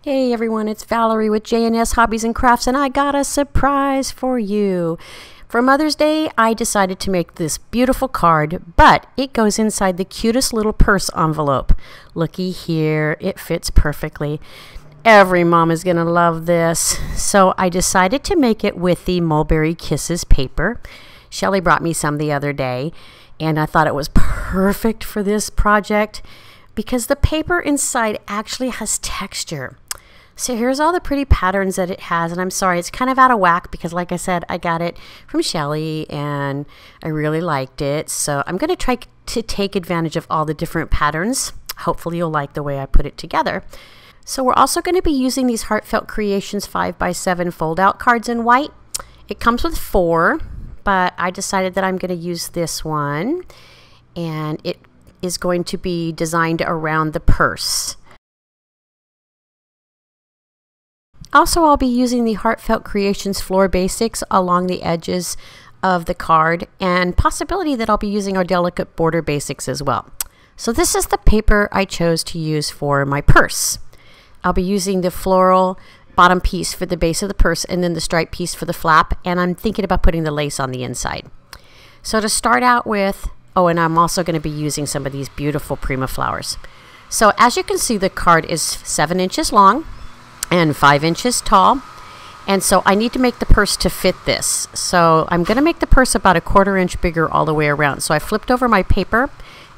Hey everyone, it's Valerie with jJ&S Hobbies and Crafts, and I got a surprise for you. For Mother's Day, I decided to make this beautiful card, but it goes inside the cutest little purse envelope. Looky here, it fits perfectly. Every mom is going to love this. So I decided to make it with the Mulberry Kisses paper. Shellie brought me some the other day, and I thought it was perfect for this project because the paper inside actually has texture. So here's all the pretty patterns that it has, and I'm sorry, it's kind of out of whack because like I said, I got it from Shellie and I really liked it. So I'm going to try to take advantage of all the different patterns. Hopefully you'll like the way I put it together. So we're also going to be using these Heartfelt Creations 5x7 fold-out cards in white. It comes with 4, but I decided that I'm going to use this one, and it is going to be designed around the purse. Also, I'll be using the Heartfelt Creations floor basics along the edges of the card, and possibility that I'll be using our delicate border basics as well. So this is the paper I chose to use for my purse. I'll be using the floral bottom piece for the base of the purse and then the stripe piece for the flap, and I'm thinking about putting the lace on the inside. So to start out with, oh, and I'm also going to be using some of these beautiful Prima flowers. So as you can see, the card is 7 inches long and 5 inches tall, and so I need to make the purse to fit this. So I'm going to make the purse about 1/4 inch bigger all the way around. So I flipped over my paper,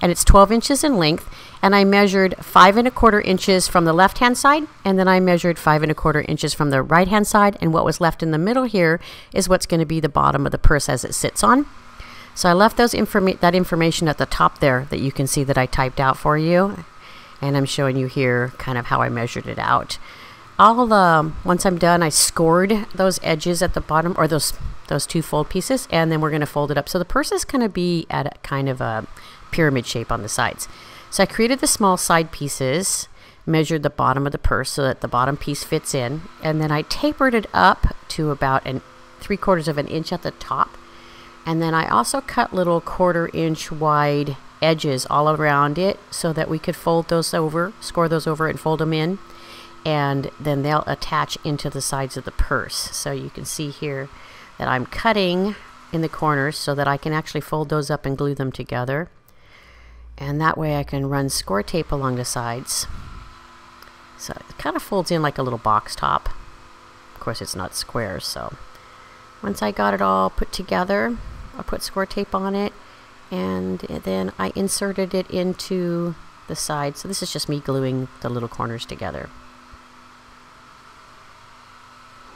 and it's 12 inches in length, and I measured 5 1/4 inches from the left hand side, and then I measured 5 1/4 inches from the right hand side, and what was left in the middle here is what's going to be the bottom of the purse as it sits on. So I left that information at the top there that you can see that I typed out for you, and I'm showing you here kind of how I measured it out. Once I'm done, I scored those edges at the bottom, or those 2 fold pieces, and then we're going to fold it up. So the purse is going to be at a kind of a pyramid shape on the sides. So I created the small side pieces, measured the bottom of the purse so that the bottom piece fits in, and then I tapered it up to about 3/4 of an inch at the top. And then I also cut little 1/4 inch wide edges all around it so that we could fold those over, score those over and fold them in. And then they'll attach into the sides of the purse. So you can see here that I'm cutting in the corners so that I can actually fold those up and glue them together. And that way I can run score tape along the sides. So it kind of folds in like a little box top. Of course it's not square, so once I got it all put together, I put score tape on it, and then I inserted it into the side. So this is just me gluing the little corners together.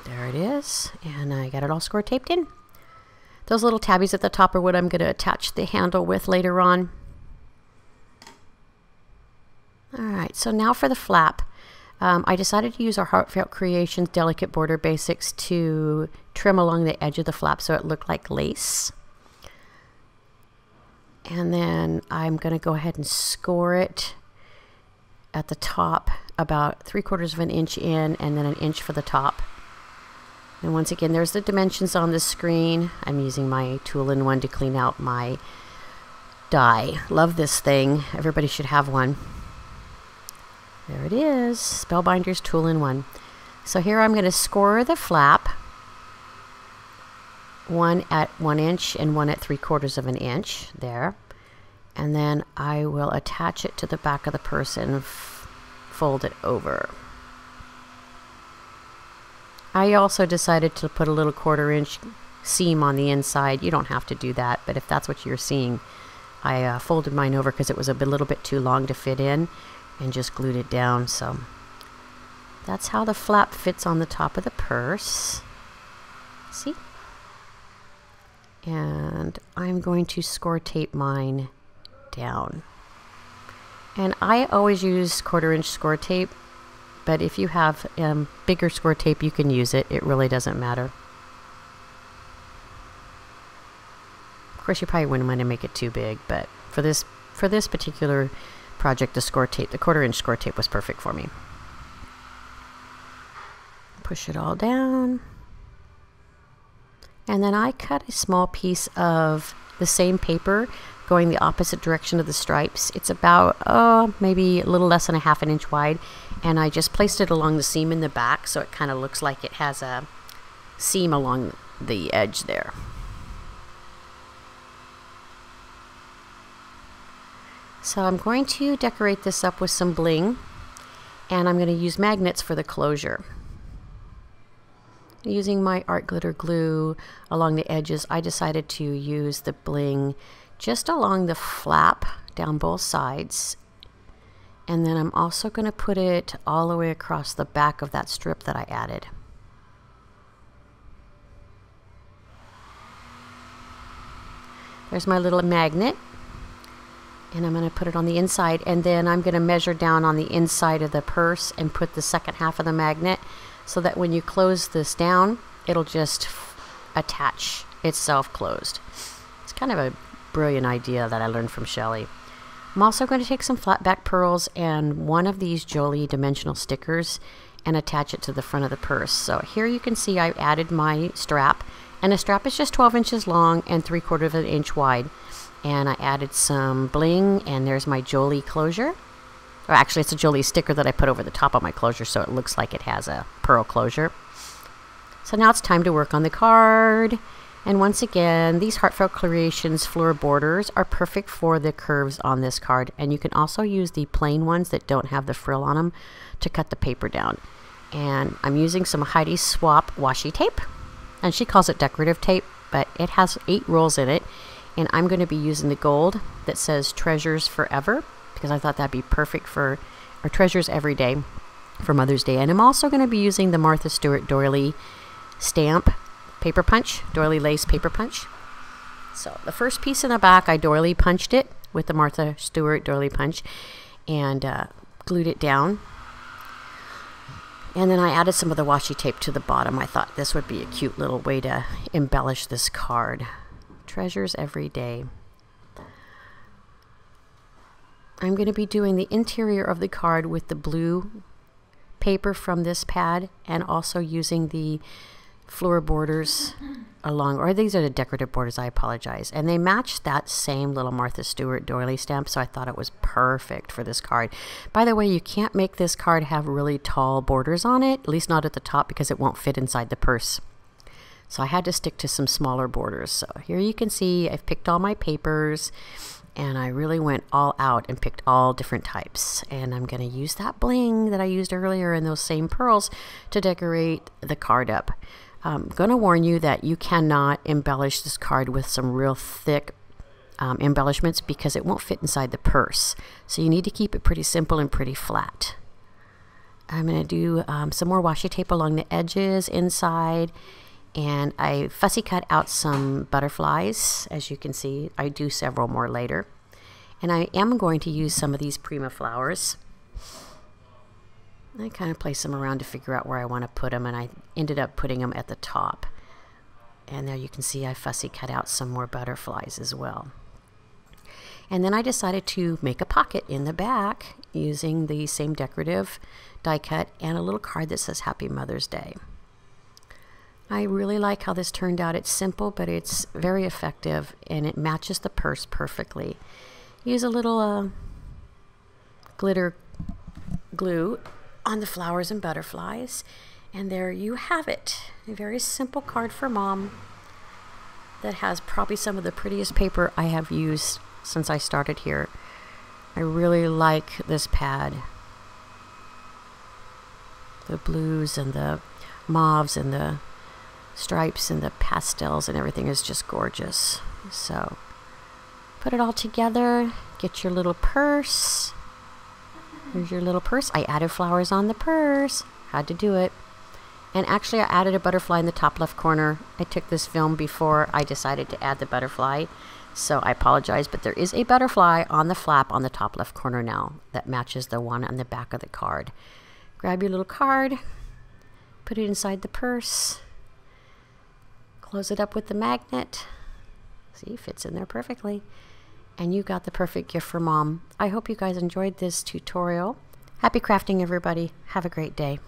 There it is, and I got it all score taped in. Those little tabbies at the top are what I'm going to attach the handle with later on. Alright, so now for the flap. I decided to use our Heartfelt Creations delicate border basics to trim along the edge of the flap so it looked like lace. And then I'm going to go ahead and score it at the top about 3/4 of an inch in, and then 1 inch for the top. And once again, there's the dimensions on the screen. I'm using my tool-in-one to clean out my die. Love this thing. Everybody should have one. There it is, Spellbinders tool-in-one. So here I'm going to score the flap, one at 1 inch and one at 3/4 of an inch there. And then I will attach it to the back of the purse and fold it over. I also decided to put a little 1/4 inch seam on the inside. You don't have to do that, but if that's what you're seeing, I folded mine over because it was a little bit too long to fit in, and just glued it down. So that's how the flap fits on the top of the purse. See? And I'm going to score tape mine down. And I always use 1/4 inch score tape, but if you have bigger score tape, you can use it. It really doesn't matter. Of course, you probably wouldn't want to make it too big, but for this particular project, the score tape, the 1/4 inch score tape was perfect for me. Push it all down. And then I cut a small piece of the same paper going the opposite direction of the stripes. It's about maybe a little less than a ½ inch wide, and I just placed it along the seam in the back so it kind of looks like it has a seam along the edge there. So I'm going to decorate this up with some bling, and I'm going to use magnets for the closure. Using my art glitter glue along the edges, I decided to use the bling just along the flap down both sides, and then I'm also going to put it all the way across the back of that strip that I added. There's my little magnet, and I'm going to put it on the inside, and then I'm going to measure down on the inside of the purse and put the second half of the magnet so that when you close this down, it'll just attach itself closed. It's kind of a brilliant idea that I learned from Shellie. I'm also going to take some flat back pearls and one of these Doily dimensional stickers and attach it to the front of the purse. So here you can see I added my strap, and the strap is just 12 inches long and 3/4 of an inch wide. And I added some bling, and there's my Doily closure. Or actually, it's a Doily sticker that I put over the top of my closure so it looks like it has a pearl closure. So now it's time to work on the card. And once again, these Heartfelt Creations Fleur Borders are perfect for the curves on this card. And you can also use the plain ones that don't have the frill on them to cut the paper down. And I'm using some Heidi Swapp washi tape. And she calls it decorative tape, but it has 8 rolls in it. And I'm going to be using the gold that says Treasures Forever, because I thought that'd be perfect for, or Treasures Every Day for Mother's Day. And I'm also going to be using the Martha Stewart Doily stamp paper punch, Doily lace paper punch. So the first piece in the back, I doily punched it with the Martha Stewart doily punch and glued it down. And then I added some of the washi tape to the bottom. I thought this would be a cute little way to embellish this card. Treasures Every Day. I'm going to be doing the interior of the card with the blue paper from this pad and also using the Fleur Borders along, or these are the decorative borders, I apologize. And they match that same little Martha Stewart doily stamp, so I thought it was perfect for this card. By the way, you can't make this card have really tall borders on it, at least not at the top, because it won't fit inside the purse. So I had to stick to some smaller borders. So here you can see I've picked all my papers, and I really went all out and picked all different types. And I'm going to use that bling that I used earlier and those same pearls to decorate the card up. I'm going to warn you that you cannot embellish this card with some real thick embellishments because it won't fit inside the purse. So you need to keep it pretty simple and pretty flat. I'm going to do some more washi tape along the edges inside. And I fussy cut out some butterflies. As you can see, I do several more later. And I am going to use some of these Prima flowers. I kind of place them around to figure out where I want to put them, and I ended up putting them at the top. And there you can see I fussy cut out some more butterflies as well. And then I decided to make a pocket in the back using the same decorative die cut and a little card that says Happy Mother's Day. I really like how this turned out. It's simple, but it's very effective, and it matches the purse perfectly. Use a little glitter glue on the flowers and butterflies, and there you have it. A very simple card for mom that has probably some of the prettiest paper I have used since I started here. I really like this pad. The blues and the mauves and the stripes and the pastels and everything is just gorgeous. So put it all together, get your little purse. Here's your little purse. I added flowers on the purse. Had to do it. And actually I added a butterfly in the top left corner. I took this film before I decided to add the butterfly. So I apologize, but there is a butterfly on the flap on the top left corner now that matches the one on the back of the card. Grab your little card, put it inside the purse, close it up with the magnet. See, fits in there perfectly. And you got the perfect gift for mom. I hope you guys enjoyed this tutorial. Happy crafting, everybody. Have a great day.